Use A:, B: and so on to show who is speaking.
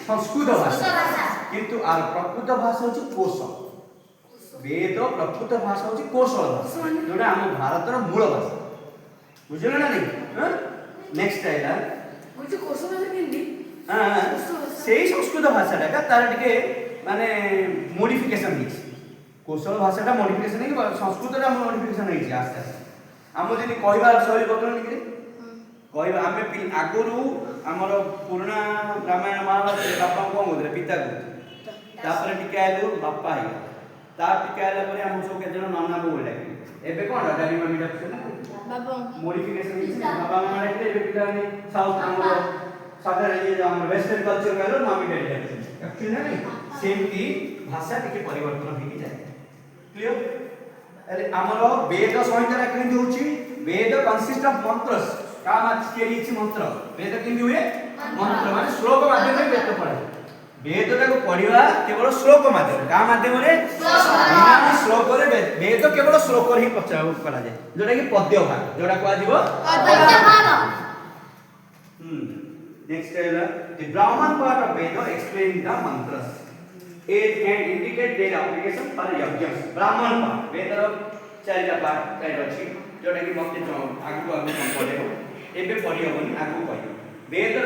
A: संस्कृत भाषा किंतु आर प्रकृत भाषा होची कोश वेद प्रकृत भाषा होची कोशल भाषा जोटा हम भारत रो मूल भाषा बुझिल ना नहीं नेक्स्ट आइला
B: मुझे कोशल भाषा हिंदी
A: हां सेही संस्कृत भाषा का तार टिके माने मॉडिफिकेशन हिच कोशल भाषा का मॉडिफिकेशन है संस्कृत का मॉडिफिकेशन हिच आस्ते आस्ते हम जदी कहबा शैली बदलनी कि कहबा आमे आगुरु हमर पुराना रामायण महाभारत बापा को होदरे पिता को तापर टिके आइलो बापा है ता टिके आइला परे हम सब के जन नाना को बोले एबे कोन डाडी मम्मी डाकछ ना
B: बाबा
A: मॉडिफिकेशन हिच बाबा माने के एबे पिता ने साउथ हमर सादर ये हम वेस्टर्न कल्चर गलो मम्मी डाडी डाकछ एक्चुअली ना सेम की भाषा टिके परिवर्तन होई जाय क्लियर अरे हमर वेद संहिता केंति होची वेद कंसिस्ट ऑफ मंत्रस का माच के लिछि मंत्र वेद केंति हुए मंत्र माने श्लोक माध्यम रे वेद पढ़े वेद को पढ़िबा केवल श्लोक माध्यम का माध्यम रे बिना श्लोक रे वेद केवल श्लोक रे ही प्रचार करा जाय जोटा कि पद्य भाग जोटा को आजिबो
B: पद्य भाग
A: नेक्स्ट है the Brahmana part of Veda explain the mantras it can indicate their application for yajna Brahmana part Veda रो चारिटा पार्ट काय अछि जोटा कि मते आगु आगु हम पढे एबे पढि होबनी आगु कहि वेद